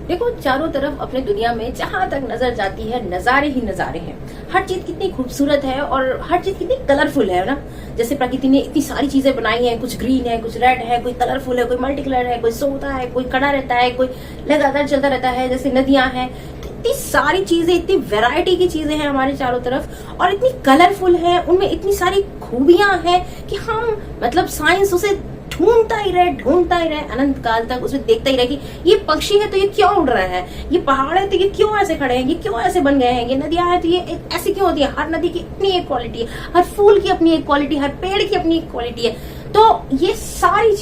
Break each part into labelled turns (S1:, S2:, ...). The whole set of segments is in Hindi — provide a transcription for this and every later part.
S1: देखो, चारों तरफ अपने दुनिया में जहां तक नजर जाती है नजारे ही नजारे हैं। हर चीज कितनी खूबसूरत है और हर चीज कितनी कलरफुल है ना। जैसे प्रकृति ने इतनी सारी चीजें बनाई हैं, कुछ ग्रीन है, कुछ रेड है, कोई कलरफुल है, कोई मल्टी कलर है, कोई सोता है, कोई खड़ा रहता है, कोई लगातार चलता रहता है, जैसे नदियां हैं। तो इतनी सारी चीजें, इतनी वैरायटी की चीजें हैं हमारे चारों तरफ और इतनी कलरफुल है, उनमें इतनी सारी खूबियां हैं कि हम मतलब साइंस उसे ढूंढता ही रहे अनंत काल तक, उसमें देखता ही रहे कि ये पक्षी है तो ये क्यों उड़ रहा है, ये पहाड़ है तो ये क्यों ऐसे खड़े हैं, ये क्यों ऐसे बन गए हैं, ये नदियां है तो ये ऐसी क्यों होती है। हर नदी की अपनी एक क्वालिटी है, हर फूल की अपनी एक क्वालिटी, हर पेड़ की अपनी एक क्वालिटी है। तो ये सारी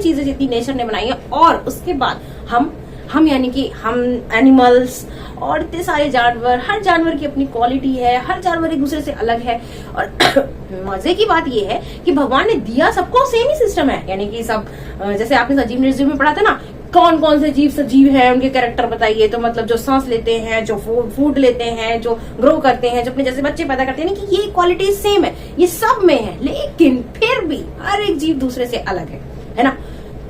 S1: चीजें जितनी नेचर ने बनाई है, और उसके बाद हम यानी कि हम एनिमल्स और इतने सारे जानवर, हर जानवर की अपनी क्वालिटी है, हर जानवर एक दूसरे से अलग है। और मजे की बात ये है कि भगवान ने दिया सबको सेम ही सिस्टम है, यानी कि सब जैसे आपने सजीव निर्जीव में पढ़ा था ना, कौन कौन से जीव सजीव हैं, उनके कैरेक्टर बताइए। तो मतलब जो सांस लेते हैं, जो फूड लेते हैं, जो ग्रो करते हैं, जो अपने जैसे बच्चे पैदा करते हैं, कि ये क्वालिटी सेम है, ये सब में है, लेकिन फिर भी हर एक जीव दूसरे से अलग है ना।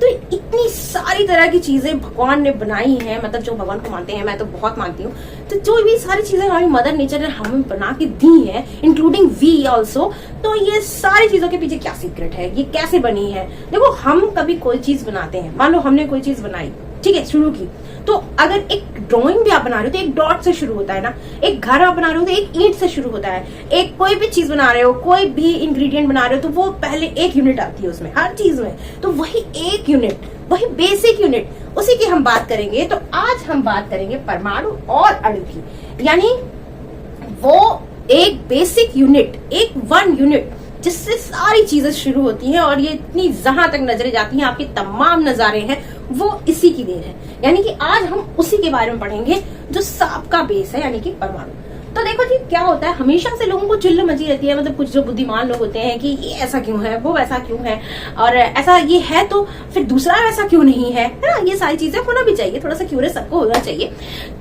S1: तो इतनी सारी तरह की चीजें भगवान ने बनाई हैं, मतलब जो भगवान को मानते हैं, मैं तो बहुत मानती हूँ। तो जो भी सारी चीजें हमारी मदर नेचर ने हमें बना के दी है, इंक्लूडिंग वी ऑल्सो। तो ये सारी चीजों के पीछे क्या सीक्रेट है, ये कैसे बनी है। देखो, हम कभी कोई चीज बनाते हैं, मान लो हमने कोई चीज बनाई, ठीक है, शुरू की, तो अगर एक ड्राइंग भी आप बना रहे हो तो एक डॉट से शुरू होता है ना, एक घर आप बना रहे हो तो एक ईंट से शुरू होता है, एक कोई भी चीज बना रहे हो, कोई भी इंग्रेडिएंट बना रहे हो तो वो पहले एक यूनिट आती है उसमें, हर चीज में। तो वही एक यूनिट, वही बेसिक यूनिट, उसी की हम बात करेंगे। तो आज हम बात करेंगे परमाणु और अणु की, यानी वो एक बेसिक यूनिट, एक वन यूनिट जिससे सारी चीजें शुरू होती हैं, और ये इतनी जहां तक नजरें जाती हैं, आपके तमाम नजारे हैं, वो इसी की देन है। यानी कि आज हम उसी के बारे में पढ़ेंगे जो सबका बेस है, यानी कि परमाणु। तो देखो जी, क्या होता है, हमेशा से लोगों को चिल्ल मची रहती है, मतलब कुछ जो बुद्धिमान लोग होते हैं कि ये ऐसा क्यों है, वो वैसा क्यों है, और ऐसा ये है तो फिर दूसरा ऐसा क्यों नहीं है ना। ये सारी चीजें होना भी चाहिए, थोड़ा सा क्यूरियस सबको होना चाहिए।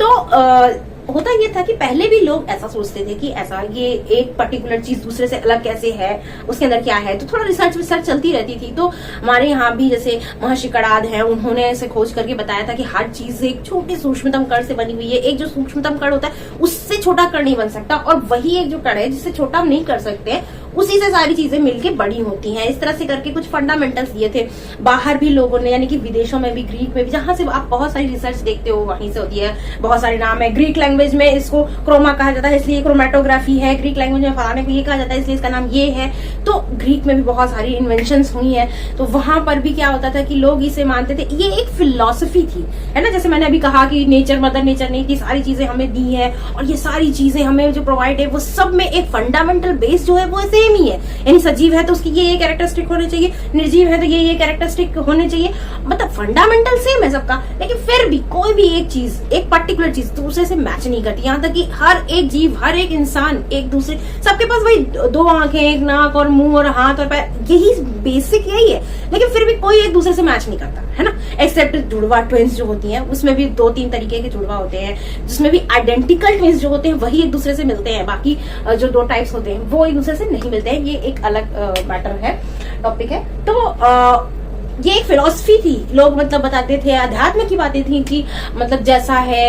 S1: तो होता ये था कि पहले भी लोग ऐसा सोचते थे कि ऐसा ये एक पर्टिकुलर चीज दूसरे से अलग कैसे है, उसके अंदर क्या है। तो थोड़ा रिसर्च चलती रहती थी। तो हमारे यहाँ भी जैसे महर्षि कणाद है, उन्होंने ऐसे खोज करके बताया था कि हर चीज एक छोटे सूक्ष्मतम कण से बनी हुई है। एक जो सूक्ष्मतम कण होता है उससे छोटा कण नहीं बन सकता, और वही एक जो कण है जिससे छोटा हम नहीं कर सकते, उसी से सारी चीजें मिलके बड़ी होती हैं। इस तरह से करके कुछ फंडामेंटल्स दिए थे बाहर भी लोगों ने, यानी कि विदेशों में भी, ग्रीक में भी, जहां से आप बहुत सारी रिसर्च देखते हो वहीं से होती है। बहुत सारे नाम है, ग्रीक लैंग्वेज में इसको क्रोमा कहा जाता है इसलिए क्रोमेटोग्राफी है, ग्रीक लैंग्वेज में फलाने को ये कहा जाता है इसलिए इसका नाम ये है। तो ग्रीक में भी बहुत सारी इन्वेंशंस हुई है। तो वहां पर भी क्या होता था कि लोग इसे मानते थे, ये एक फिलॉसफी थी, है ना। जैसे मैंने अभी कहा कि नेचर, मदर नेचर ने इतनी सारी चीजें हमें दी है, और ये सारी चीजें हमें जो प्रोवाइड है वो सब में एक फंडामेंटल बेस जो है वो सेम ही है। यानी सजीव है तो उसकी ये कैरेक्टरिस्टिक होने चाहिए, निर्जीव है तो ये कैरेक्टरिस्टिक होने चाहिए, मतलब फंडामेंटल सेम है सबका। लेकिन फिर भी कोई भी एक चीज, एक पर्टिकुलर चीज दूसरे से मैच नहीं करती। यहाँ तक कि हर एक जीव, हर एक इंसान एक दूसरे, सबके पास वही दो आंखें, एक नाक और मुंह और हाथ और पैर, यही बेसिक यही है, लेकिन फिर भी कोई एक दूसरे से मैच नहीं करता, है ना। एक्सेप्ट जुड़वा ट्विंस जो होती हैं, उसमें भी 2-3 तरीके के जुड़वा होते हैं, जिसमें भी आइडेंटिकल ट्विंस जो होते हैं वही एक दूसरे से मिलते हैं, बाकी जो 2 टाइप्स होते हैं वो एक दूसरे से नहीं मिलते हैं। ये एक अलग मैटर है, टॉपिक है। तो ये एक फिलॉसफी थी, लोग मतलब बताते थे, अध्यात्म की बातें थी कि मतलब जैसा है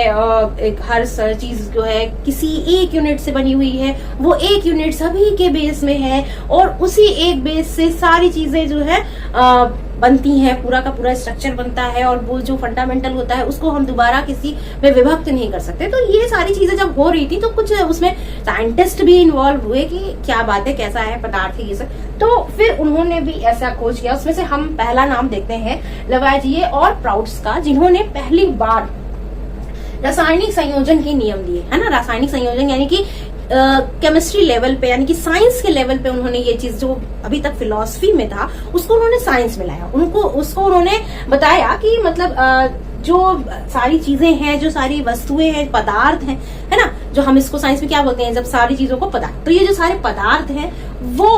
S1: एक हर चीज जो है किसी एक यूनिट से बनी हुई है, वो एक यूनिट सभी के बेस में है, और उसी एक बेस से सारी चीजें जो है बनती हैं, पूरा का पूरा स्ट्रक्चर बनता है, और वो जो फंडामेंटल होता है उसको हम दोबारा किसी में विभक्त नहीं कर सकते। तो ये सारी चीजें जब हो रही थी तो कुछ उसमें साइंटिस्ट भी इन्वॉल्व हुए कि क्या बात है, कैसा है पदार्थ ये सब। तो फिर उन्होंने भी ऐसा खोज किया। उसमें से हम पहला नाम देखते हैं लवाइजिए और प्राउड्स का, जिन्होंने पहली बार रासायनिक संयोजन के नियम दिए, है ना। रासायनिक संयोजन यानी कि केमिस्ट्री लेवल पे, यानी कि साइंस के लेवल पे उन्होंने ये चीज जो अभी तक फिलॉसफी में था उसको उन्होंने साइंस में लाया। उसको उन्होंने बताया कि मतलब जो सारी चीजें हैं, जो सारी वस्तुएं हैं, पदार्थ हैं, है ना, जो हम इसको साइंस में क्या बोलते हैं, जब सारी चीजों को पदार्थ, तो ये जो सारे पदार्थ हैं वो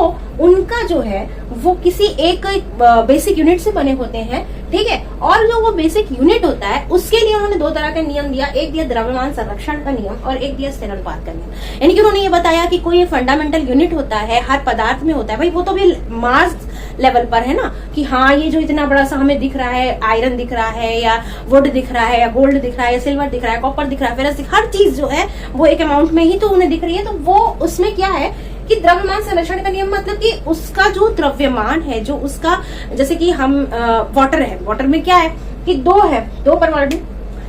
S1: उनका जो है वो किसी एक बेसिक यूनिट से बने होते हैं, ठीक है। और जो वो बेसिक यूनिट होता है उसके लिए उन्होंने दो तरह का नियम दिया, एक दिया द्रव्यमान संरक्षण का नियम और एक दिया स्थिर अनुपात का नियम। यानी कि उन्होंने ये बताया कि कोई फंडामेंटल यूनिट होता है, हर पदार्थ में होता है भाई, वो तो भी मास लेवल पर है ना, कि हाँ ये जो इतना बड़ा सा हमें दिख रहा है, आयरन दिख रहा है या वुड दिख रहा है या गोल्ड दिख रहा है या सिल्वर दिख रहा है, कॉपर दिख रहा है, फेरस हर चीज जो है वो एक अमाउंट में ही तो उन्हें दिख रही है। तो वो उसमें क्या है कि द्रव्यमान संरक्षण का नियम मतलब कि उसका जो द्रव्यमान है, जो उसका, जैसे कि हम वाटर है, वाटर में क्या है कि दो परमाणु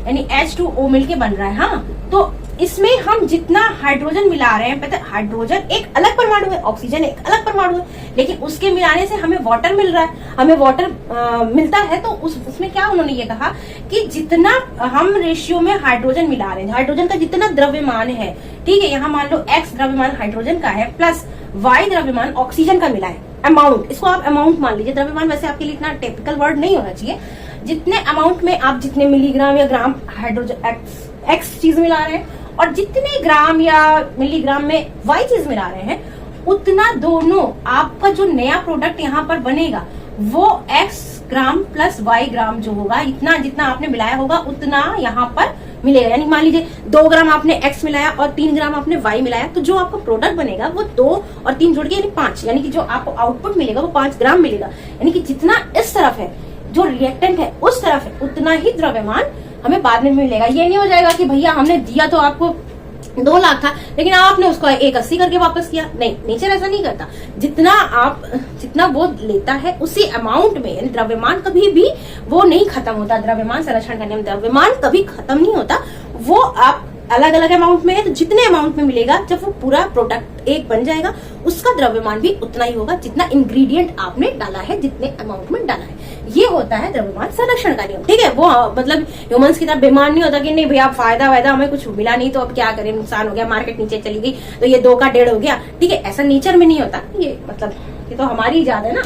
S1: यानी H2O मिलके बन रहा है। हाँ, तो इसमें हम जितना हाइड्रोजन मिला रहे हैं, पता है हाइड्रोजन एक अलग परमाणु है, ऑक्सीजन एक अलग परमाणु है, लेकिन उसके मिलाने से हमें वाटर मिल रहा है, हमें वाटर मिलता है। तो उसमें क्या उन्होंने ये कहा कि जितना हम रेशियो में हाइड्रोजन मिला रहे हैं, हाइड्रोजन का जितना द्रव्यमान है, ठीक है, यहाँ मान लो X द्रव्यमान हाइड्रोजन का है प्लस Y द्रव्यमान ऑक्सीजन का मिला है, अमाउंट, इसको आप अमाउंट मान लीजिए। द्रव्यमान वैसे आपके लिए इतना टिपिकल वर्ड नहीं होना चाहिए। जितने अमाउंट में आप जितने मिलीग्राम या ग्राम हाइड्रोजन एक्स चीज मिला रहे हैं और जितने ग्राम या मिलीग्राम में वाई चीज मिला रहे हैं, उतना दोनों आपका जो नया प्रोडक्ट यहाँ पर बनेगा वो एक्स ग्राम प्लस वाई ग्राम जो होगा, इतना जितना आपने मिलाया होगा उतना यहाँ पर मिलेगा। यानी मान लीजिए 2 ग्राम आपने एक्स मिलाया और 3 ग्राम आपने वाई मिलाया, तो जो आपका प्रोडक्ट बनेगा वो 2 और 3 जोड़ के यानी 5, यानी कि जो आपको आउटपुट मिलेगा वो 5 ग्राम मिलेगा। यानी कि जितना इस तरफ है, जो रिएक्टेंट है उस तरफ है, उतना ही द्रव्यमान हमें बाद में मिलेगा। ये नहीं हो जाएगा कि भैया हमने दिया तो आपको 2 लाख था लेकिन आपने उसको 180 करके वापस किया, नहीं, नेचर ऐसा नहीं करता। जितना वो लेता है उसी अमाउंट में, यानी द्रव्यमान कभी भी वो नहीं खत्म होता। द्रव्यमान संरक्षण का नियम, द्रव्यमान कभी खत्म नहीं होता, वो आप अलग अलग अमाउंट में है तो जितने अमाउंट में मिलेगा, जब वो पूरा प्रोडक्ट एक बन जाएगा उसका द्रव्यमान भी उतना ही होगा जितना इंग्रेडिएंट आपने डाला है, जितने अमाउंट में डाला है। ये होता है द्रव्यमान संरक्षण का नियम, ठीक है। वो मतलब ह्यूमंस की तरह बेमान नहीं होता कि नहीं भैया फायदा वायदा हमें कुछ मिला नहीं तो अब क्या करें, नुकसान हो गया, मार्केट नीचे चली गई तो ये 2 का 1.5 हो गया, ठीक है, ऐसा नेचर में नहीं होता। ये मतलब ये तो हमारी इजाद है ना।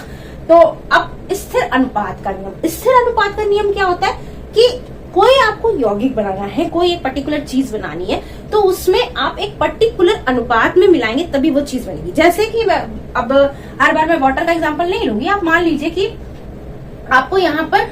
S1: तो अब स्थिर अनुपात का नियम, स्थिर अनुपात का नियम क्या होता है कि कोई आपको यौगिक बनाना है, कोई एक पर्टिकुलर चीज बनानी है, तो उसमें आप एक पर्टिकुलर अनुपात में मिलाएंगे तभी वो चीज बनेगी। जैसे कि अब हर बार मैं वाटर का एग्जांपल नहीं लूंगी, आप मान लीजिए कि आपको यहाँ पर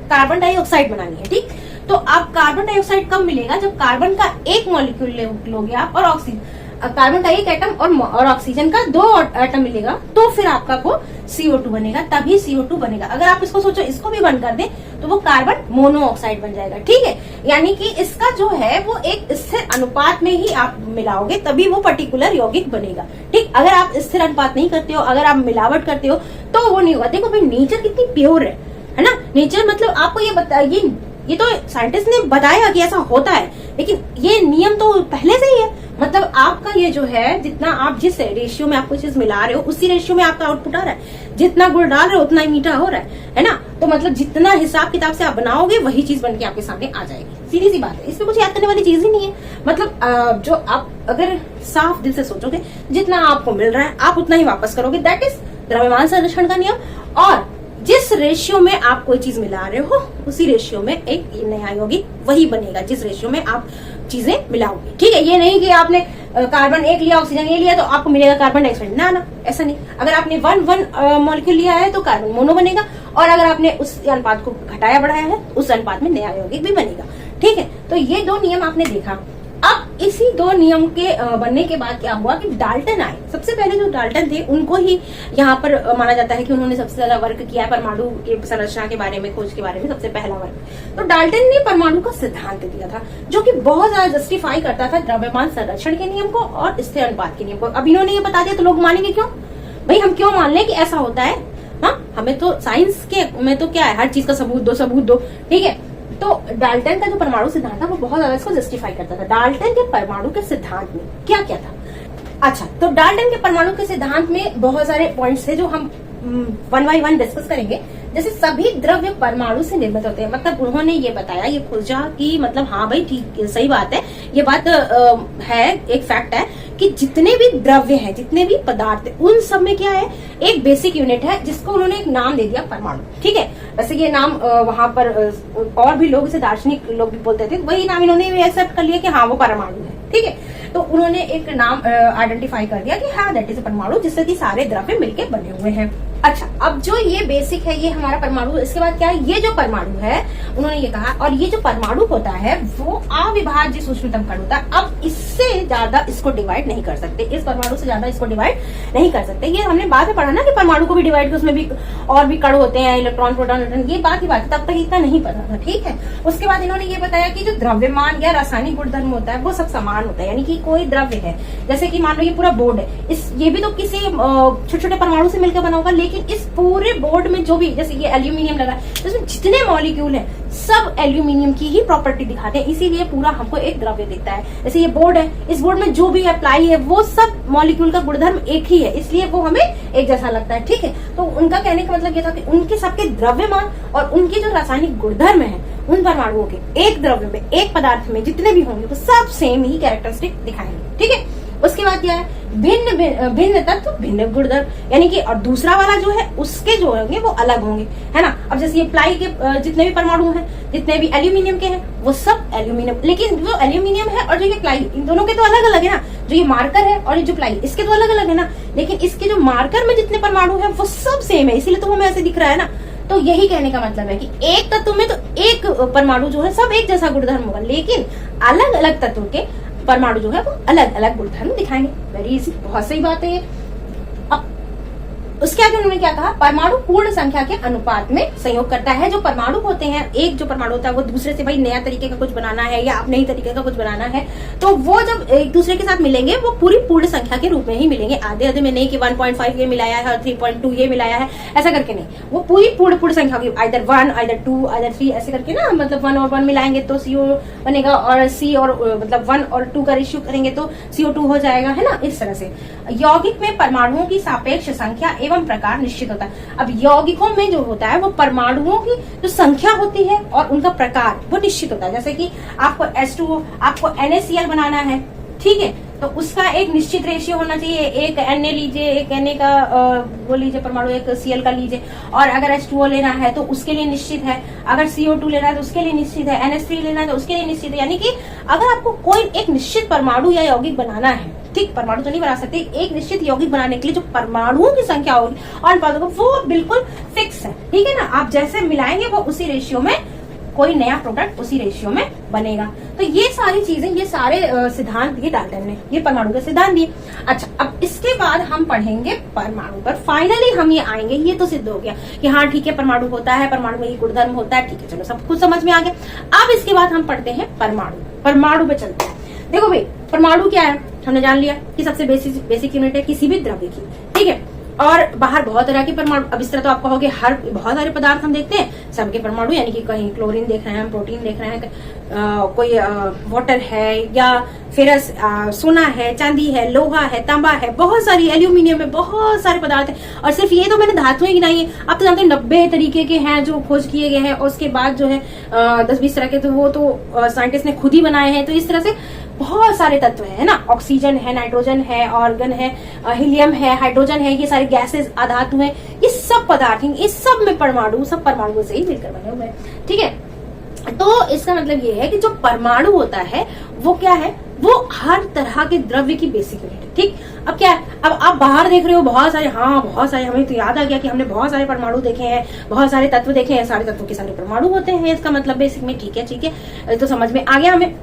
S1: कार्बन डाइऑक्साइड बनानी है, ठीक, तो आप कार्बन डाइऑक्साइड कब मिलेगा, जब कार्बन का एक मॉलिक्यूल लोगे आप और ऑक्सीजन, कार्बन का एक एटम और ऑक्सीजन का 2 एटम मिलेगा, तो फिर आपका वो CO2 बनेगा, तभी CO2 बनेगा। अगर आप इसको सोचो, इसको भी बंद कर दें तो वो कार्बन मोनोऑक्साइड बन जाएगा, ठीक है। यानी कि इसका जो है वो एक स्थिर अनुपात में ही आप मिलाओगे तभी वो पर्टिकुलर यौगिक बनेगा, ठीक। अगर आप स्थिर अनुपात नहीं करते हो, अगर आप मिलावट करते हो तो वो नहीं होगा। देखो भाई नेचर कितनी प्योर है ना। नेचर मतलब आपको ये बताइए, ये तो साइंटिस्ट ने बताया कि ऐसा होता है, लेकिन ये नियम तो पहले से ही है। मतलब आपका ये जो है, जितना आप जिस रेशियो में आपको चीज मिला रहे हो उसी रेशियो में आपका आउटपुट आ रहा है, जितना गुड़ डाल रहे हो उतना ही मीठा हो रहा है ना। तो मतलब जितना हिसाब किताब से आप बनाओगे वही चीज बनके आपके सामने आ जाएगी, सीधी सी बात है। इसमें कुछ याद करने वाली चीज ही नहीं है। मतलब जो आप अगर साफ दिल से सोचोगे, जितना आपको मिल रहा है आप उतना ही वापस करोगे, दैट इज द्रव्यमान संरक्षण का नियम। और जिस रेशियो में आप कोई चीज मिला रहे हो उसी रेशियो में एक नया यौगिक वही बनेगा जिस रेशियो में आप चीजें मिलाओगे, ठीक है। ये नहीं कि आपने कार्बन 1 लिया, ऑक्सीजन ये लिया तो आपको मिलेगा कार्बन डाइऑक्साइड, ना, ऐसा नहीं। अगर आपने 1 मॉलिक्यूल लिया है तो कार्बन मोनो बनेगा, और अगर आपने उस अनुपात को घटाया बढ़ाया है उस अनुपात में नया यौगिक भी बनेगा, ठीक है। तो ये 2 नियम आपने देखा। अब इसी 2 नियम के बनने के बाद क्या हुआ कि डाल्टन आए। सबसे पहले जो डाल्टन थे उनको ही यहाँ पर माना जाता है कि उन्होंने सबसे ज्यादा वर्क किया है परमाणु के संरचना के बारे में, खोज के बारे में, सबसे पहला वर्क। तो डाल्टन ने परमाणु का सिद्धांत दिया था जो कि बहुत ज्यादा जस्टिफाई करता था द्रव्यमान संरक्षण के नियम को और स्थिर अनुपात के नियम को। अब इन्होंने ये बता दिया तो लोग मानेंगे क्यों भाई, हम क्यों मान लें कि ऐसा होता है। हाँ, हमें तो साइंस के में तो क्या है, हर चीज का सबूत दो, ठीक है। तो डाल्टन का जो परमाणु सिद्धांत था वो बहुत ज्यादा इसको जस्टिफाई करता था। डाल्टन के परमाणु के सिद्धांत में क्या क्या था? अच्छा, तो डाल्टन के परमाणु के सिद्धांत में बहुत सारे पॉइंट्स थे जो हम 1 by 1 डिस्कस करेंगे। जैसे सभी द्रव्य परमाणु से निर्मित होते हैं, मतलब उन्होंने ये बताया, ये खोजा कि मतलब हाँ भाई ठीक, सही बात है, ये बात है, एक फैक्ट है कि जितने भी द्रव्य हैं, जितने भी पदार्थ हैं, उन सब में क्या है, एक बेसिक यूनिट है जिसको उन्होंने एक नाम दे दिया परमाणु, ठीक है। वैसे ये नाम वहां पर और भी लोग, इसे दार्शनिक लोग भी बोलते थे, वही नाम इन्होंने भी एक्सेप्ट कर लिया कि हाँ वो परमाणु है, ठीक है। तो उन्होंने एक नाम आइडेंटिफाई कर दिया कि हाँ दैट इज अ परमाणु, जिससे कि सारे द्रव्य मिलके बने हुए हैं। अच्छा, अब जो ये बेसिक है ये हमारा परमाणु, इसके बाद क्या है, ये जो परमाणु है उन्होंने ये कहा, और ये जो परमाणु होता है वो अविभाज्य सूक्ष्मतम कण होता है। अब इससे ज्यादा इसको डिवाइड नहीं कर सकते, इस परमाणु से ज्यादा इसको डिवाइड नहीं कर सकते। ये हमने बाद में पढ़ा ना कि परमाणु को भी डिवाइड कर, उसमें भी और भी कण होते हैं, इलेक्ट्रॉन प्रोटॉन न्यूट्रॉन, ये बात ही बात, तब तक इतना नहीं पता था, ठीक है। उसके बाद इन्होंने ये बताया कि जो द्रव्यमान या रासायनिक गुणधर्म होता है वो सब समान होता है, यानी कि कोई द्रव्य है, जैसे कि मान लो ये पूरा बोर्ड है, ये भी तो किसी छोटे छोटे परमाणु से मिलकर बना होगा, लेकिन इस पूरे बोर्ड में जो भी, जैसे ये एल्यूमिनियम लगा है, इसमें जितने मॉलिक्यूल है सब एल्यूमिनियम की ही प्रॉपर्टी दिखाते हैं, इसीलिए पूरा हमको एक द्रव्य दिखता है। जैसे ये बोर्ड है, इस बोर्ड में जो भी अप्लाई है वो सब मॉलिक्यूल का गुणधर्म एक ही है, इसलिए वो हमें एक जैसा लगता है, ठीक है। तो उनका कहने का मतलब ये था कि उनके सबके द्रव्यमान और उनके जो रासायनिक गुणधर्म है उन परमाणुओं के एक द्रव्य में, एक पदार्थ में जितने भी होंगे वो सब सेम ही कैरेक्टरिस्टिक दिखाएंगे, ठीक है। उसके बाद क्या है, भिन्न तत्व भिन्न गुणधर्म, यानी कि और दूसरा वाला जो है उसके जो होंगे वो अलग होंगे, है ना। अब जैसे ये प्लाई के जितने भी परमाणु हैं, जितने भी एल्यूमिनियम के हैं वो सब एल्यूमिनियम, लेकिन जो एल्यूमिनियम है और जो ये प्लाई, इन दोनों के तो अलग अलग है ना, जो ये मार्कर है और ये जो प्लाई, इसके तो अलग अलग है ना, लेकिन इसके जो मार्कर में जितने परमाणु है वो सब सेम है, इसीलिए तो हमें ऐसे दिख रहा है ना। तो यही कहने का मतलब है कि एक तत्व में तो एक परमाणु जो है सब एक जैसा गुणधर्म होगा, लेकिन अलग अलग तत्व के परमाणु जो है वो अलग अलग गुणधर्म दिखाएंगे। वेरी इजी, बहुत सही बात है ये। अब उसके आगे उन्होंने क्या कहा, परमाणु पूर्ण संख्या के अनुपात में संयोग करता है। जो परमाणु होते हैं, एक जो परमाणु होता है वो दूसरे से भाई नया तरीके का कुछ बनाना है या अपने ही तरीके का कुछ बनाना है, तो वो जब एक दूसरे के साथ मिलेंगे वो पूरी पूर्ण संख्या के रूप में ही मिलेंगे, आधे आधे में नहीं कि 1.5 ये मिलाया है और 3.2 ये मिलाया है, ऐसा करके नहीं, वो पूरी पूर्ण संख्या की, आइदर 1 आइदर 2 आइदर 3 ऐसे करके ना, मतलब 1 और 1 मिलाएंगे तो CO बनेगा, और C और मतलब 1 और 2 का रेशियो करेंगे तो CO2 हो जाएगा, है ना। इस तरह से यौगिक में परमाणुओं की सापेक्ष संख्या एवं प्रकार निश्चित होता है। अब यौगिकों में जो होता है वो परमाणुओं की जो संख्या होती है और उनका प्रकार वो निश्चित होता है। जैसे कि आपको H2O, आपको NaCl बनाना है, ठीक है, तो उसका एक निश्चित रेशियो होना चाहिए, एक Na लीजिए, एक Na का वो लीजिए परमाणु, एक Cl का लीजिए, और अगर H2O लेना है तो उसके लिए निश्चित है, अगर CO2 लेना है तो उसके लिए निश्चित है, NH3 लेना है तो उसके लिए निश्चित है। यानी कि अगर आपको कोई एक निश्चित परमाणु या यौगिक बनाना है, ठीक, परमाणु तो नहीं बना सकते, एक निश्चित यौगिक बनाने के लिए जो परमाणुओं की संख्या होगी और अनुपातों वो बिल्कुल फिक्स है, ठीक है ना। आप जैसे मिलाएंगे वो उसी रेशियो में, कोई नया प्रोडक्ट उसी रेशियो में बनेगा। तो ये सारी चीजें, ये सारे सिद्धांत ये डाल्टन ने, ये परमाणु के सिद्धांत दिए। अच्छा, अब इसके बाद हम पढ़ेंगे परमाणु पर, फाइनली हम ये आएंगे, ये तो सिद्ध हो गया कि हाँ ठीक है परमाणु होता है, परमाणु में ये गुणधर्म होता है, ठीक है, चलो सब कुछ समझ में आ गया। अब इसके बाद हम पढ़ते हैं परमाणु पे चलते हैं। देखो भाई, परमाणु क्या है हमने जान लिया कि सबसे बेसिक यूनिट है किसी भी द्रव्य की, ठीक है। और बाहर बहुत तरह के परमाणु, अब इस तरह तो आप कहोगे हर बहुत सारे पदार्थ हम देखते हैं, सबके परमाणु, यानी कि कहीं क्लोरीन देख रहे हैं, हम प्रोटीन देख रहे हैं, कोई वाटर है या फेरस, सोना है, चांदी है, लोहा है, तांबा है, बहुत सारी, एल्यूमिनियम है, बहुत सारे पदार्थ है। और सिर्फ ये तो मैंने धातुएं गिनाई है, आप तो जानते हैं 90 तरीके के हैं जो खोज किए गए हैं, और उसके बाद जो है 10-20 तरह के तो वो तो साइंटिस्ट ने खुद ही बनाए हैं। तो इस तरह से बहुत सारे तत्व है ना, ऑक्सीजन है, नाइट्रोजन है, ऑर्गन है, हीलियम है, हाइड्रोजन है, ये सारे गैसेस, अधातु है, ये सब पदार्थ, इस सब में परमाणु, सब परमाणुओं से ही मिलकर बने हुए हैं, ठीक है। तो इसका मतलब ये है कि जो परमाणु होता है वो क्या है, वो हर तरह के द्रव्य की बेसिक यूनिट है, ठीक। अब क्या है, अब आप बाहर देख रहे हो बहुत सारे, हाँ बहुत सारे, हमें तो याद आ गया कि हमने बहुत सारे परमाणु देखे हैं, बहुत सारे तत्व देखे हैं, सारे तत्वों के सारे परमाणु होते हैं, इसका मतलब बेसिक में, ठीक है, तो समझ में आ गया हमें।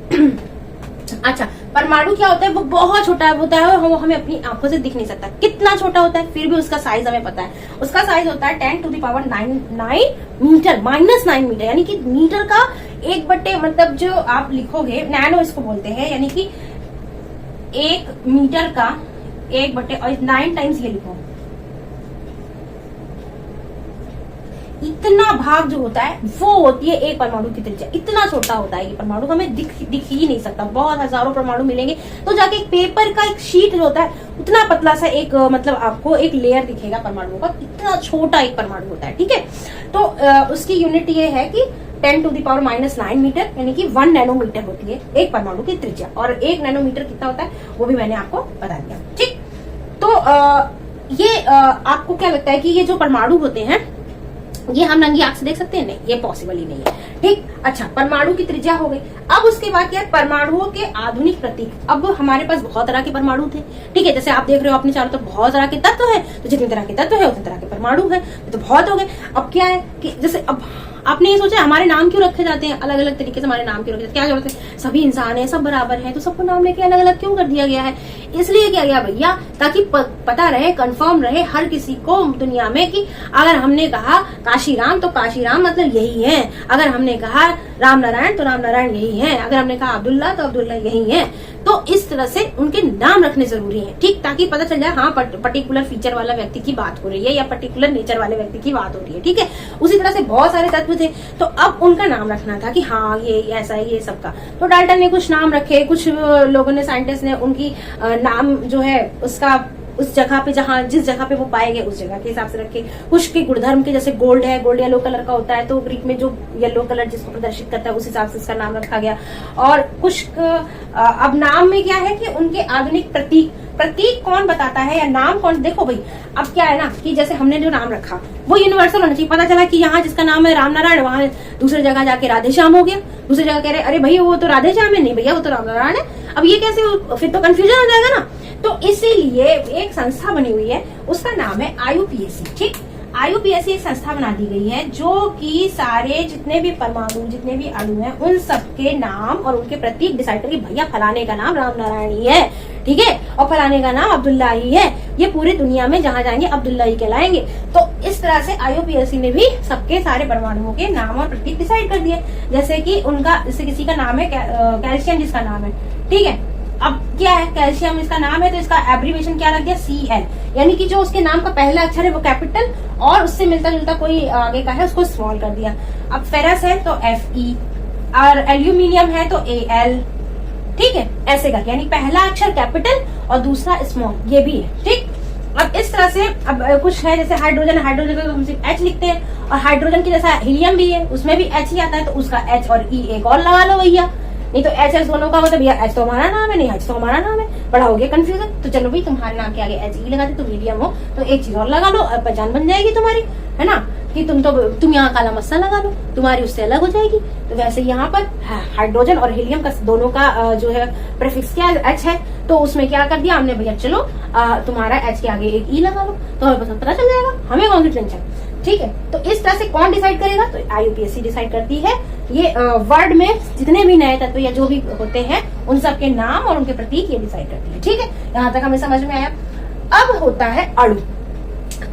S1: अच्छा, परमाणु क्या होता है, वो बहुत छोटा होता है, वो हमें अपनी आंखों से दिख नहीं सकता, कितना छोटा होता है, फिर भी उसका साइज हमें पता है। उसका साइज होता है 10⁻⁹ मीटर, -9 मीटर, यानी कि मीटर का 1/, मतलब जो आप लिखोगे नैनो इसको बोलते हैं, यानी कि 1 मीटर का 1/, और 9 टाइम्स ये लिखो, इतना भाग जो होता है वो होती है एक परमाणु की त्रिज्या। इतना छोटा होता है ये परमाणु, हमें दिख ही नहीं सकता, बहुत हजारों परमाणु मिलेंगे तो जाके एक पेपर का एक शीट जो होता है उतना पतला सा एक, मतलब आपको एक लेयर दिखेगा परमाणुओं का, इतना छोटा एक परमाणु होता है, ठीक है। तो उसकी यूनिट ये है कि 10⁻⁹ मीटर, यानी कि 1 नैनोमीटर होती है एक परमाणु की त्रिज्या, और 1 नैनोमीटर कितना होता है वो भी मैंने आपको बता दिया, ठीक। तो ये आपको क्या लगता है कि ये जो परमाणु होते हैं ये हम नंगी आंख से देख सकते हैं? नहीं, ये पॉसिबल ही नहीं है। ठीक, अच्छा, परमाणु की त्रिज्या हो गई। अब उसके बाद क्या है, परमाणुओं के आधुनिक प्रतीक। अब हमारे पास बहुत तरह के परमाणु थे, ठीक है, जैसे आप देख रहे हो अपने चारों तरफ बहुत तरह के तत्व है, तो जितने तरह के तत्व है उतने तरह के परमाणु है, तो बहुत हो गए। अब क्या है कि जैसे अब आपने ये सोचा हमारे नाम क्यों रखे जाते हैं, अलग अलग तरीके से हमारे नाम क्यों रखे जाते हैं, क्या जरूरत है, सभी इंसान है, सब बराबर है, तो सबको नाम लेके अलग अलग क्यों कर दिया गया है? इसलिए किया गया भैया, ताकि पता रहे, कंफर्म रहे हर किसी को दुनिया में कि अगर हमने कहा काशीराम तो काशीराम मतलब यही है, अगर हमने कहा राम नारायण तो राम नारायण यही है, अगर हमने कहा अब्दुल्ला तो अब्दुल्ला यही है। तो इस तरह से उनके नाम रखने जरूरी है, ठीक, ताकि पता चल जाए हाँ पर्टिकुलर फीचर वाला व्यक्ति की बात हो रही है या पर्टिकुलर नेचर वाले व्यक्ति की बात हो रही है, ठीक है। उसी तरह से बहुत सारे तत्व थे, तो अब उनका नाम रखना था कि हाँ ये ऐसा है, ये सबका। तो डाल्टन ने कुछ नाम रखे, कुछ लोगों ने, साइंटिस्ट ने उनकी नाम जो है उसका उस जगह पे जहाँ जिस जगह पे वो पाए गए उस जगह के हिसाब से रखे। कुछ के गुणधर्म के, जैसे गोल्ड है, गोल्ड येलो कलर का होता है, तो ग्रीक में जो येलो कलर जिसको प्रदर्शित करता है उस हिसाब से इसका नाम रखा गया। और कुछ अब नाम में क्या है कि उनके आधुनिक प्रतीक कौन बताता है या नाम कौन, देखो भाई अब क्या है ना कि जैसे हमने जो नाम रखा वो यूनिवर्सल होना चाहिए। पता चला कि यहाँ जिसका नाम है राम नारायण, वहां दूसरी जगह जाके राधे श्याम हो गया, दूसरी जगह कह रहे अरे भैया वो तो राधे श्याम है, नहीं भैया वो तो राम नारायण है। अब ये कैसे, फिर तो कंफ्यूजन हो जाएगा ना। तो इसीलिए एक संस्था बनी हुई है, उसका नाम है IUPAC, ठीक। IUPAC एक संस्था बना दी गई है जो कि सारे जितने भी परमाणु, जितने भी अणु हैं, उन सबके नाम और उनके प्रतीक डिसाइड करेगी। भैया फलाने का नाम राम नारायण ही है, ठीक है, और फलाने का नाम अब्दुल्ला ही है, ये पूरी दुनिया में जहां जाएंगे अब्दुल्ला ही कहलाएंगे। तो इस तरह से IUPAC ने भी सबके सारे परमाणुओं के नाम और प्रतीक डिसाइड कर दिए। जैसे कि उनका, जैसे किसी का नाम है कैल्शियम, जिसका नाम है, ठीक है, अब क्या है कैल्शियम इसका नाम है, तो इसका एब्रीविएशन क्या रख दिया, CL, यानी कि जो उसके नाम का पहला अक्षर है वो कैपिटल और उससे मिलता जुलता कोई आगे का है उसको स्मॉल कर दिया। अब फेरस है तो FE, और एल्यूमिनियम है तो AL, ठीक है, ऐसे करके, यानी पहला अक्षर कैपिटल और दूसरा स्मॉल, ये भी है, ठीक। अब इस तरह से अब कुछ है, जैसे हाइड्रोजन का तो हम सिर्फ H लिखते हैं, और हाइड्रोजन की जैसा हीलियम भी है उसमें भी H ही आता है, तो उसका H और E एक और लगा लो भैया, नहीं तो HS दोनों का मतलब भैया H तो हमारा नाम है, नहीं H तो हमारा नाम है, बड़ा हो गया कंफ्यूजन। तो चलो भाई तुम्हारे नाम के आगे HE लगा दे, तुम मीडियम हो तो एक चीज और लगा लो, पहचान बन जाएगी तुम्हारी, है ना, कि तुम यहाँ काला मस्सा लगा लो, तुम्हारी उससे अलग हो जाएगी। तो वैसे यहाँ पर हाइड्रोजन और हीलियम का दोनों का जो है प्रीफिक्स क्या H है, तो उसमें क्या कर दिया हमने भैया, चलो तुम्हारा H के आगे एक E लगा लो, तो हमें बस पता चल जाएगा, हमें कौन सी टेंशन, ठीक है। तो इस तरह से कौन डिसाइड करेगा, तो IUPAC डिसाइड करती है। ये वर्ड में जितने भी नए तत्व या जो भी होते हैं उन सब के नाम और उनके प्रतीक ये डिसाइड करती है, ठीक है, यहाँ तक हमें समझ में आया। अब होता है अणु।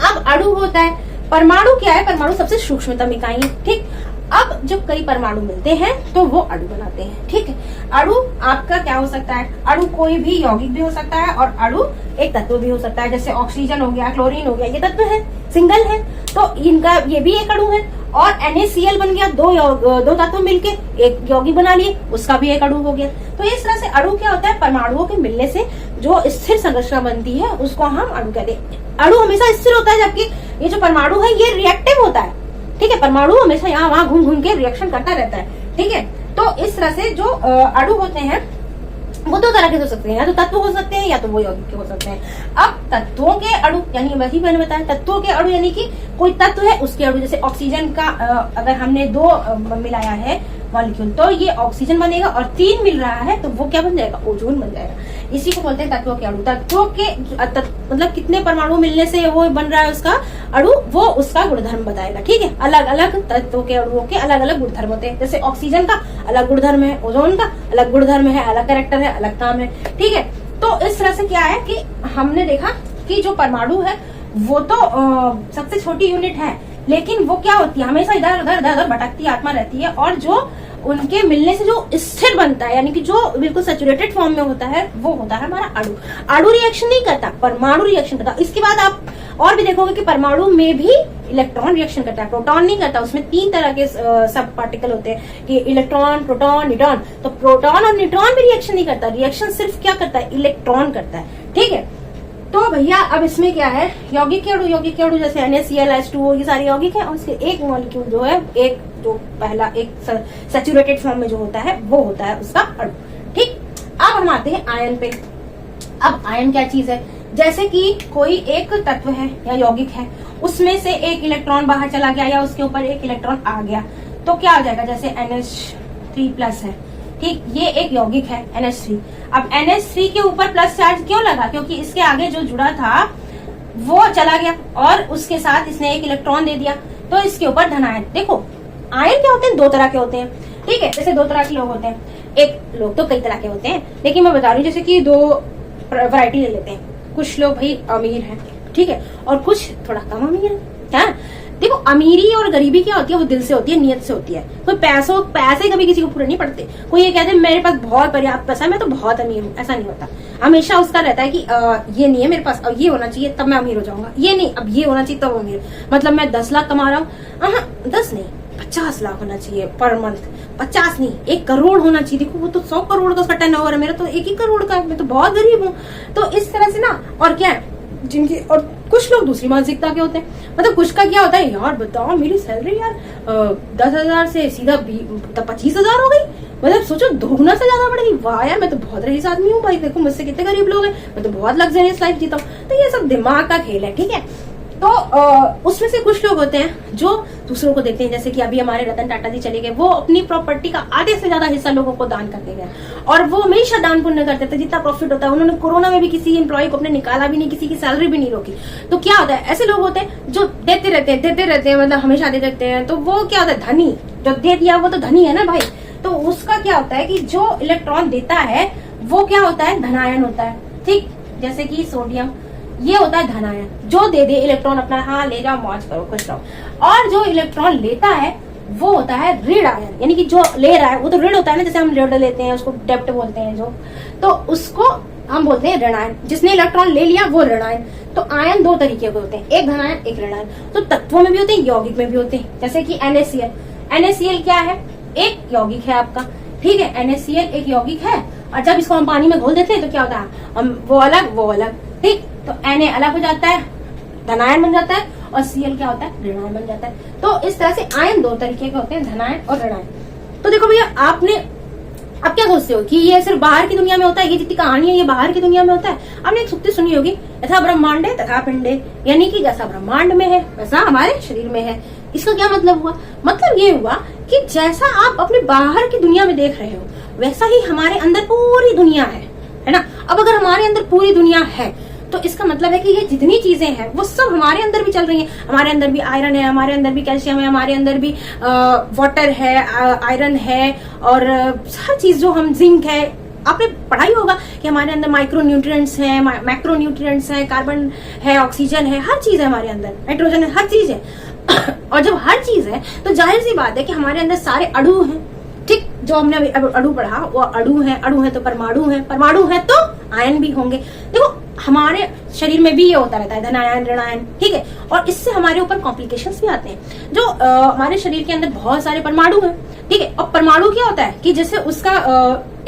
S1: अब अणु होता है, परमाणु क्या है, परमाणु सबसे सूक्ष्मतम इकाई है, ठीक। अब जब कई परमाणु मिलते हैं तो वो अणु बनाते हैं, ठीक है। अणु आपका क्या हो सकता है, अणु कोई भी यौगिक भी हो सकता है और अणु एक तत्व भी हो सकता है, जैसे ऑक्सीजन हो गया, क्लोरीन हो गया, ये तत्व है, सिंगल है, तो इनका ये भी एक अणु है। और NaCl बन गया, दो तत्व मिलके एक यौगिक बना लिए, उसका भी एक अणु हो गया। तो इस तरह से अणु क्या होता है, परमाणुओं के मिलने से जो स्थिर संरचना बनती है उसको हम अणु कहते हैं। अणु हमेशा स्थिर होता है, जबकि ये जो परमाणु है ये रिएक्टिव होता है, ठीक है, परमाणु हमेशा यहाँ वहां घूम घूम के रिएक्शन करता रहता है, ठीक है। तो इस तरह से जो अणु होते हैं वो दो तरह के हो सकते हैं, या तो तत्व हो सकते हैं या तो वो यौगिक के हो सकते हैं। अब तत्वों के अणु, यानी वही मैंने बताया, तत्वों के अणु यानी कि कोई तत्व है उसके अणु, जैसे ऑक्सीजन का अगर हमने 2 मिलाया है मॉलिक्यूल तो ये ऑक्सीजन बनेगा, और 3 मिल रहा है तो वो क्या बन जाएगा, ओजोन बन जाएगा। इसी को बोलते हैं तत्वों के अणु। तत्वों के मतलब कितने परमाणु मिलने से वो बन रहा है उसका अणु, वो उसका गुणधर्म बताएगा, ठीक है। अलग अलग तत्वों के अणुओं के अलग अलग गुणधर्म होते हैं, जैसे ऑक्सीजन का अलग गुणधर्म है, ओजोन का अलग गुणधर्म है, अलग कैरेक्टर है, अलग काम है, ठीक है। तो इस तरह से क्या है कि हमने देखा कि जो परमाणु है वो तो सबसे छोटी यूनिट है, लेकिन वो क्या होती है, हमेशा इधर उधर भटकती आत्मा रहती है, और जो उनके मिलने से जो स्थिर बनता है, यानी कि जो बिल्कुल सैचुरेटेड फॉर्म में होता है, वो होता है हमारा अणु। अणु रिएक्शन नहीं करता, परमाणु रिएक्शन करता। इसके बाद आप और भी देखोगे कि परमाणु में भी इलेक्ट्रॉन रिएक्शन करता है, प्रोटॉन नहीं करता। उसमें 3 तरह के सब पार्टिकल होते हैं कि इलेक्ट्रॉन, प्रोटॉन, न्यूट्रॉन। तो प्रोटॉन और न्यूट्रॉन भी रिएक्शन नहीं करता, रिएक्शन सिर्फ क्या करता है, इलेक्ट्रॉन करता है, ठीक है। तो भैया अब इसमें क्या है, यौगिक के अणु जैसे NaCl, H2O, ये सारे यौगिक है, और इसके एक मॉलिक्यूल जो है, एक जो पहला एक सैचुरेटेड फॉर्म में जो होता है वो होता है उसका अणु, ठीक। अब हम आते हैं आयन पे। अब आयन क्या चीज है, जैसे कि कोई एक तत्व है या यौगिक है, उसमें से एक इलेक्ट्रॉन बाहर चला गया या उसके ऊपर एक इलेक्ट्रॉन आ गया, तो क्या हो जाएगा? जैसे NH3+ है, ठीक, ये एक यौगिक है NH3। अब NH3 के ऊपर प्लस चार्ज क्यों लगा? क्योंकि इसके आगे जो जुड़ा था वो चला गया और उसके साथ इसने एक इलेक्ट्रॉन दे दिया, तो इसके ऊपर धन आयन। देखो आयन क्या होते हैं? दो तरह के होते हैं, ठीक है। जैसे दो तरह के लोग होते हैं, एक लोग तो कई तरह के होते हैं, लेकिन मैं बता रही हूँ जैसे कि दो वैरायटी ले लेते हैं। कुछ लोग भाई अमीर हैं, ठीक है, और कुछ थोड़ा कम अमीर है। देखो अमीरी और गरीबी क्या होती है? वो दिल से होती है, नियत से होती है। कोई पैसे कभी किसी को पूरे नहीं पड़ते। कोई ये कहते मेरे पास बहुत पर्याप्त पैसा है, मैं तो बहुत अमीर हूँ, ऐसा नहीं होता। हमेशा उसका रहता है कि ये नहीं है मेरे पास, अब ये होना चाहिए तब मैं अमीर हो जाऊंगा, ये नहीं अब ये होना चाहिए तब अमीर। मतलब मैं 10 लाख कमा रहा हूँ, 10 नहीं 50 लाख होना चाहिए पर मंथ, 50 नहीं 1 करोड़ होना चाहिए। देखो वो तो 100 करोड़ का उसका टर्नओवर है, मेरा तो 1 ही करोड़ का है, मैं तो बहुत गरीब हूँ। तो इस तरह से ना, और क्या है जिनकी, और कुछ लोग दूसरी मानसिकता के होते हैं। मतलब कुछ का क्या होता है, यार बताओ मेरी सैलरी यार 10,000 से सीधा 25,000 हो गई, मतलब सोचो दोगुना से ज्यादा बढ़ेगी। वाह यार मैं तो बहुत रईस आदमी हूँ भाई, देखो मुझसे कितने गरीब लोग हैं, मैं तो बहुत लग्जरियस लाइफ जीता हूँ। तो ये सब दिमाग का खेल है, ठीक है। तो उसमें से कुछ लोग होते हैं जो दूसरों को देते हैं, जैसे कि अभी हमारे रतन टाटा जी चले गए, वो अपनी प्रॉपर्टी का आधे से ज्यादा हिस्सा लोगों को दान करते गए, और वो हमेशा दान पुण्य करते थे। जितना प्रॉफिट होता है, उन्होंने कोरोना में भी किसी एम्प्लॉय को अपने निकाला भी नहीं, किसी की सैलरी भी नहीं रोकी। तो क्या होता है, ऐसे लोग होते हैं जो देते रहते हैं, मतलब हमेशा दे देते हैं। तो वो क्या होता है, धनी, जो दे दिया वो तो धनी है ना भाई। तो उसका क्या होता है कि जो इलेक्ट्रॉन देता है वो क्या होता है, धनायन होता है, ठीक। जैसे कि सोडियम, ये होता है धनायन, जो दे दे इलेक्ट्रॉन अपना, हाँ ले जाओ मौज करो खुश रहो। और जो इलेक्ट्रॉन लेता है वो होता है ऋण आयन, यानी कि जो ले रहा है वो तो ऋण होता है ना, जैसे हम ऋण लेते हैं उसको डेब्ट बोलते हैं जो, तो उसको हम बोलते हैं ऋण आयन। जिसने इलेक्ट्रॉन ले लिया वो ऋण आयन। तो आयन दो तरीके के होते हैं, एक धनायन एक ऋण आयन। तो तत्वों में भी होते हैं, यौगिक में भी होते हैं। जैसे कि NaCl, NaCl क्या है, एक यौगिक है आपका, ठीक है। NaCl एक यौगिक है, और जब इसको हम पानी में घोल देते हैं तो क्या होता है, हम वो अलग, ठीक। तो Na अलग हो जाता है, धनायन बन जाता है, और Cl क्या होता है, ऋणायन बन जाता है। तो इस तरह से आयन दो तरीके के होते हैं, धनायन और ऋणायन। तो देखो भैया आपने अब क्या सोचते हो कि ये सिर्फ बाहर की दुनिया में होता है, ये जितनी कहानी है ये बाहर की दुनिया में होता है? आपने एक सुक्ति सुनी होगी, यथा ब्रह्मांडे तथा पिंडे, यानी कि जैसा ब्रह्मांड में है वैसा हमारे शरीर में है। इसका क्या मतलब हुआ? मतलब ये हुआ कि जैसा आप अपने बाहर की दुनिया में देख रहे हो वैसा ही हमारे अंदर पूरी दुनिया है ना। अब अगर हमारे अंदर पूरी दुनिया है तो इसका मतलब है कि ये जितनी चीजें हैं वो सब हमारे अंदर भी चल रही हैं। हमारे अंदर भी आयरन है, हमारे अंदर भी कैल्शियम है, हमारे अंदर भी वाटर है, आयरन है, और हर चीज जो हम, जिंक है। आपने पढ़ाई होगा कि हमारे अंदर माइक्रो न्यूट्रिएंट्स हैं, मैक्रो न्यूट्रिएंट्स हैं, कार्बन है, ऑक्सीजन है, हर चीज है हमारे अंदर, नाइट्रोजन है, हर चीज है। और जब हर चीज है तो जाहिर सी बात है कि हमारे अंदर सारे अणु हैं, ठीक। जो हमने अभी अणु पढ़ा वो अणु है तो परमाणु है तो आयन भी होंगे। देखो हमारे शरीर में भी ये होता रहता है, धनायन ऋणायन, ठीक है। और इससे हमारे ऊपर कॉम्प्लिकेशंस भी आते हैं। जो हमारे शरीर के अंदर बहुत सारे परमाणु हैं, ठीक है। और परमाणु क्या होता है कि जैसे उसका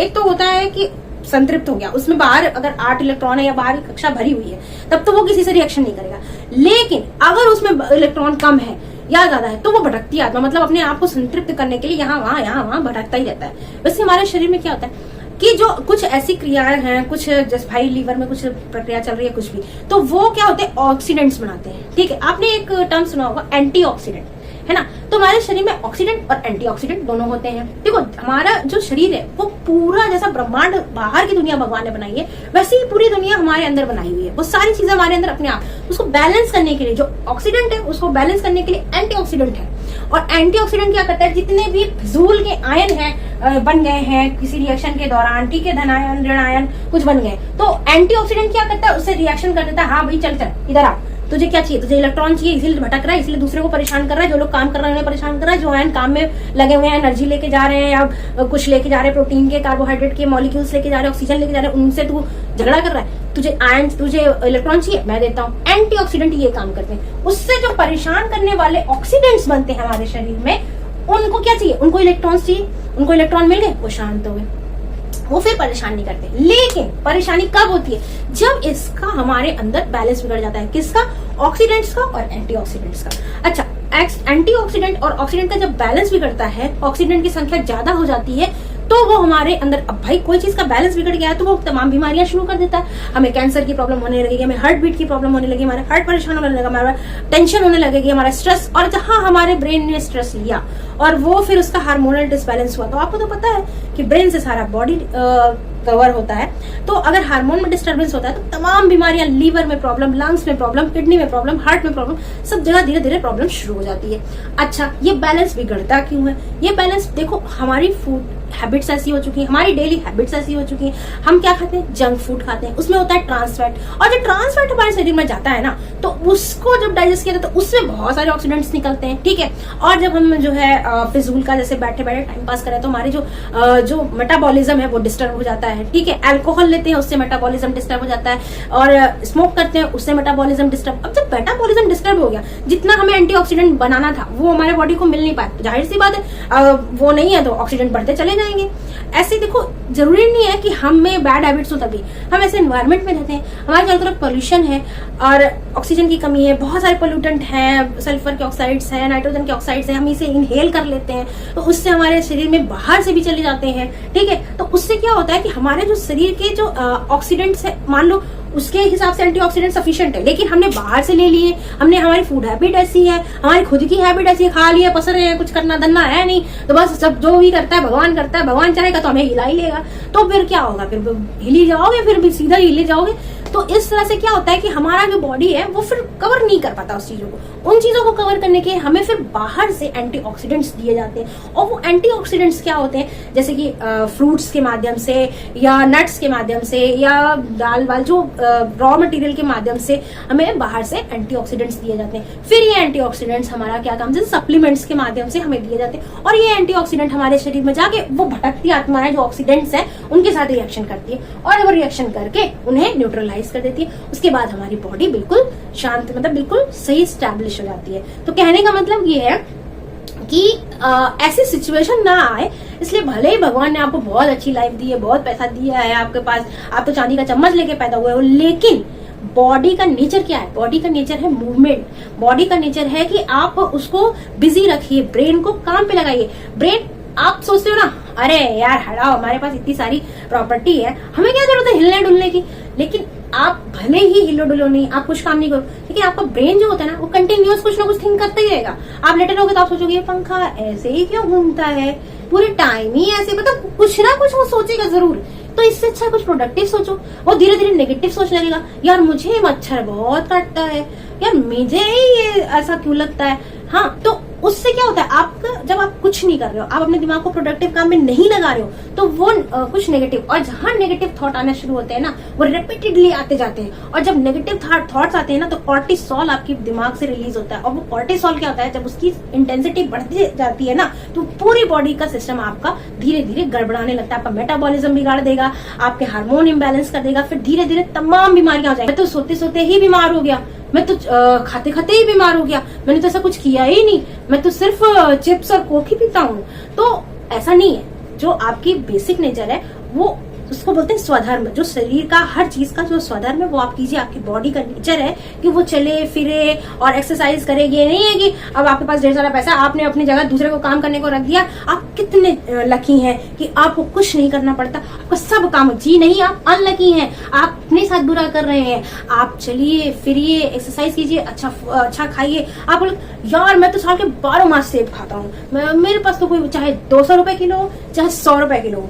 S1: एक तो होता है कि संतृप्त हो गया, उसमें बाहर अगर 8 इलेक्ट्रॉन है या बाहर की कक्षा भरी हुई है तब तो वो किसी से रिएक्शन नहीं करेगा। लेकिन अगर उसमें इलेक्ट्रॉन कम है या ज्यादा है तो वो भटकती आत्मा, मतलब अपने आप को संतृप्त करने के लिए यहाँ वहां भटकता ही रहता है। वैसे हमारे शरीर में क्या होता है कि जो कुछ ऐसी क्रियाएं हैं, कुछ जैसे भाई लीवर में कुछ प्रक्रिया चल रही है कुछ भी, तो वो क्या होते हैं, ऑक्सीडेंट्स बनाते हैं, ठीक है। आपने एक टर्म सुना होगा एंटीऑक्सीडेंट, है ना। तो हमारे शरीर में ऑक्सीडेंट और एंटीऑक्सीडेंट दोनों होते हैं। देखो हमारा जो शरीर है वो पूरा, जैसा ब्रह्मांड बाहर की दुनिया भगवान ने बनाई है वैसे ही पूरी दुनिया हमारे अंदर बनाई हुई है। वो सारी चीजें हमारे अंदर अपने आप, उसको बैलेंस करने के लिए जो ऑक्सीडेंट है उसको बैलेंस करने के लिए एंटीऑक्सीडेंट है। और एंटीऑक्सीडेंट क्या करता है, जितने भी फिजूल के आयन है बन गए हैं किसी रिएक्शन के दौरान, ठीक है, धनायन ऋणायन कुछ बन गए, तो एंटीऑक्सीडेंट क्या करता है, उससे रिएक्शन कर देता है, हाँ भाई चल इधर आ, तुझे क्या चाहिए, तुझे इलेक्ट्रॉन चाहिए, इसलिए भटक रहा है, इसलिए दूसरे को परेशान कर रहा है। जो लोग काम कर रहे हैं उन्हें परेशान कर रहा है, जो आयन काम में लगे हुए हैं, एनर्जी लेके जा रहे हैं या कुछ लेके जा रहे हैं, प्रोटीन के, कार्बोहाइड्रेट के मॉलिक्यूल्स लेके जा रहे हैं, ऑक्सीजन लेके जा रहे हैं, उनसे तू झगड़ा कर रहा है। तुझे आयन, तुझे इलेक्ट्रॉन चाहिए, मैं देता हूँ। एंटीऑक्सीडेंट ये काम करते हैं। उससे जो परेशान करने वाले ऑक्सीडेंट्स बनते हैं हमारे शरीर में, उनको क्या चाहिए, उनको इलेक्ट्रॉन्स चाहिए, उनको इलेक्ट्रॉन मिल गए, वो शांत हो गए, वो फिर परेशान नहीं करते। लेकिन परेशानी कब होती है, जब इसका हमारे अंदर बैलेंस बिगड़ जाता है, किसका, ऑक्सीडेंट्स का और एंटीऑक्सीडेंट्स का। अच्छा, एंटीऑक्सीडेंट और ऑक्सीडेंट का जब बैलेंस बिगड़ता है, ऑक्सीडेंट की संख्या ज्यादा हो जाती है, तो वो हमारे अंदर, अब भाई कोई चीज का बैलेंस बिगड़ गया है तो वो तमाम बीमारियां शुरू कर देता है। हमें कैंसर की प्रॉब्लम होने लगेगी, हमें हार्ट बीट की प्रॉब्लम होने लगेगी, हमारा हार्ट परेशान होने लगेगा, हमारा टेंशन होने लगेगी, हमारा स्ट्रेस, और जहां हमारे ब्रेन ने स्ट्रेस लिया और वो फिर उसका हार्मोनल डिसबैलेंस हुआ, तो आपको तो पता है कि ब्रेन से सारा बॉडी कवर होता है। तो अगर हार्मोन में डिस्टर्बेंस होता है तो तमाम बीमारियां, लीवर में प्रॉब्लम, लंग्स में प्रॉब्लम, किडनी में प्रॉब्लम, हार्ट में प्रॉब्लम, सब जगह धीरे धीरे प्रॉब्लम शुरू हो जाती है। अच्छा, ये बैलेंस बिगड़ता क्यों है? ये बैलेंस देखो, हमारी फूड हैबिट्स ऐसी हो चुकी है, हमारी डेली हैबिट्स ऐसी हो चुकी है। हम क्या खाते हैं? जंक फूड खाते हैं, उसमें होता है ट्रांस फैट, और जब ट्रांस फैट हमारे शरीर में जाता है ना, तो उसको जब डाइजेस्ट किया जाता है तो उसमें बहुत सारे ऑक्सीडेंट्स निकलते हैं, ठीक है। और जब हम जो है फिजूल का जैसे बैठे बैठे टाइम पास करें तो हमारी जो मेटाबॉलिज्म है वो डिस्टर्ब हो जाता है, ठीक है। अल्कोहल लेते हैं उससे मेटाबॉलिज्म डिस्टर्ब हो जाता है, और स्मोक करते हैं उससे मेटाबॉलिज्म डिस्टर्ब। अब जब मेटाबॉलिज्म डिस्टर्ब हो गया, जितना हमें एंटीऑक्सीडेंट बनाना था वो हमारे बॉडी को मिल नहीं पाया, जाहिर सी बात है वो नहीं है तो ऑक्सीडेंट बढ़ते चले जाएंगे। ऐसे देखो, जरूरी नहीं है कि हम में बैड हैबिट्स हो तभी, हम ऐसे एनवायरनमेंट में रहते हैं, हमारे चारों तरफ पोल्यूशन है और ऑक्सीजन की कमी है, बहुत सारे पोल्यूटेंट हैं, सल्फर के ऑक्साइड्स हैं, नाइट्रोजन के ऑक्साइड्स हैं, हम इसे इनहेल कर लेते हैं तो उससे हमारे शरीर में बाहर से भी चले जाते हैं, ठीक है। तो उससे क्या होता है कि हमारे जो शरीर के जो ऑक्सीडेंट्स है, मान लो उसके हिसाब से एंटीऑक्सीडेंट सफिशिएंट है, लेकिन हमने बाहर से ले लिए, हमने हमारी फूड हैबिट ऐसी है, हमारी खुद की हैबिट ऐसी है, खा लिया, पसर रहे हैं, कुछ करना धरना है नहीं, तो बस सब जो भी करता है भगवान करता है, भगवान चाहेगा तो हमें हिला ही लेगा। तो फिर क्या होगा? फिर हिली जाओगे, फिर भी सीधा हिली जाओगे। तो इस तरह से क्या होता है कि हमारा जो बॉडी है वो फिर कवर नहीं कर पाता उस चीजों को। उन चीजों को कवर करने के हमें फिर बाहर से एंटीऑक्सीडेंट्स दिए जाते हैं, और वो एंटीऑक्सीडेंट्स क्या होते हैं? जैसे कि फ्रूट्स के माध्यम से या नट्स के माध्यम से या दाल वाल जो रॉ मटेरियल के माध्यम से हमें बाहर से एंटीऑक्सीडेंट्स दिए जाते हैं। फिर ये एंटीऑक्सीडेंट्स हमारा क्या काम, जैसे सप्लीमेंट्स के माध्यम से हमें दिए जाते हैं, और ये एंटीऑक्सीडेंट हमारे शरीर में जाके वो भटकती आत्माएं जो ऑक्सीडेंट्स हैं उनके साथ रिएक्शन करती है, और वो रिएक्शन करके उन्हें न्यूट्रलाइज कर देती है। उसके बाद हमारी बॉडी बिल्कुल शांत, मतलब बिल्कुल सही स्टैब्लिश हो जाती है। तो कहने का मतलब ये है कि ऐसी सिचुएशन ना आए, इसलिए भले ही भगवान ने आपको बहुत अच्छी लाइफ दी है, बहुत पैसा दिया है आपके पास, आप तो चांदी का चम्मच लेके पैदा हुए हो, लेकिन बॉडी का नेचर क्या है? बॉडी का नेचर है मूवमेंट। बॉडी का नेचर है कि आप उसको बिजी रखिए, ब्रेन को काम पे लगाइए। ब्रेन, आप सोचते हो ना, अरे यार हटाओ, हमारे पास इतनी सारी प्रॉपर्टी है, हमें क्या जरूरत है हिलने डुलने की। लेकिन आप भले ही हिलो डुलो नहीं, आप कुछ काम नहीं करो, लेकिन आपका ब्रेन जो होता है ना वो कंटिन्यूअस कुछ ना कुछ थिंक करते ही रहेगा। आप लेटे रहोगे तो आप सोचोगे ये पंखा ऐसे ही क्यों घूमता है, पूरे टाइम ही ऐसे, मतलब कुछ ना कुछ वो सोचेगा जरूर। तो इससे अच्छा कुछ प्रोडक्टिव सोचो। वो धीरे धीरे नेगेटिव सोचने लगेगा, यार मुझे मच्छर बहुत काटता है, यार मुझे ये ऐसा क्यों लगता है। हाँ, तो उससे क्या होता है, आपका जब आप कुछ नहीं कर रहे हो, आप अपने दिमाग को प्रोडक्टिव काम में नहीं लगा रहे हो, तो वो कुछ नेगेटिव, और जहां नेगेटिव थॉट आने शुरू होते हैं ना वो रिपीटेडली आते जाते हैं, और जब नेगेटिव थॉट्स आते हैं ना तो कॉर्टिसोल आपके दिमाग से रिलीज होता है, और वो कॉर्टिसोल क्या होता है, जब उसकी इंटेंसिटी बढ़ती जाती है ना तो पूरी बॉडी का सिस्टम आपका धीरे धीरे गड़बड़ाने लगता है, आपका मेटाबॉलिज्म बिगाड़ देगा, आपके हार्मोन इम्बैलेंस कर देगा, फिर धीरे धीरे तमाम बीमारियां हो जाएंगी। मैं तो सोते सोते ही बीमार हो गया, मैं तो खाते खाते ही बीमार हो गया, मैंने तो ऐसा कुछ किया ही नहीं, मैं तो सिर्फ चिप्स और कोक ही पीता हूँ। तो ऐसा नहीं है। जो आपकी बेसिक नेचर है वो उसको बोलते हैं स्वधर्म। जो शरीर का हर चीज का जो स्वधर्म है वो आप कीजिए। आपकी बॉडी का नेचर है कि वो चले फिरे और एक्सरसाइज करे। ये नहीं है कि अब आपके पास ढेर सारा पैसा, आपने अपनी जगह दूसरे को काम करने को रख दिया। आप कितने लकी हैं कि आपको कुछ नहीं करना पड़ता, आपका सब काम। जी नहीं, आप अनलकी हैं, आप अपने साथ बुरा कर रहे हैं। आप चलिए फिरिए, एक्सरसाइज कीजिए, अच्छा खाइए। आप बोले यार मैं तो साल के 12 मास सेब खाता हूँ, मेरे पास तो कोई चाहे 200 रुपए किलो चाहे 100 रुपए किलो।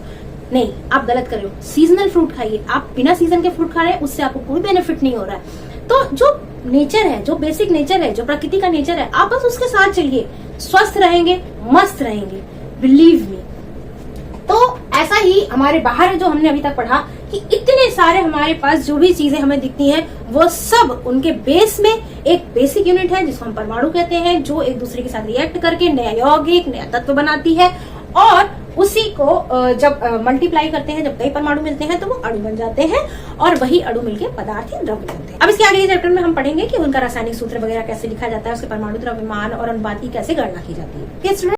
S1: नहीं, आप गलत कर रहे हो। सीजनल फ्रूट खाइए। आप बिना सीजन के फ्रूट खा रहे हैं, उससे आपको कोई बेनिफिट नहीं हो रहा है। तो जो नेचर है, जो बेसिक नेचर है, जो प्रकृति का नेचर है, आप बस उसके साथ चलिए, स्वस्थ रहेंगे, मस्त रहेंगे, बिलीव मी। तो ऐसा ही हमारे बाहर जो हमने अभी तक पढ़ा कि इतने सारे हमारे पास जो भी चीजें हमें दिखती हैं वो सब उनके बेस में एक बेसिक यूनिट है जिसको हम परमाणु कहते हैं, जो एक दूसरे के साथ रिएक्ट करके नया यौगिक, नया तत्व बनाती है। और उसी को जब मल्टीप्लाई करते हैं, जब कई परमाणु मिलते हैं तो वो अणु बन जाते हैं, और वही अणु मिलकर पदार्थ या द्रव्य बनते हैं। अब इसके आगे चैप्टर में हम पढ़ेंगे कि उनका रासायनिक सूत्र वगैरह कैसे लिखा जाता है, उसके परमाणु द्रव्यमान और अनुपात की कैसे गणना की जाती है।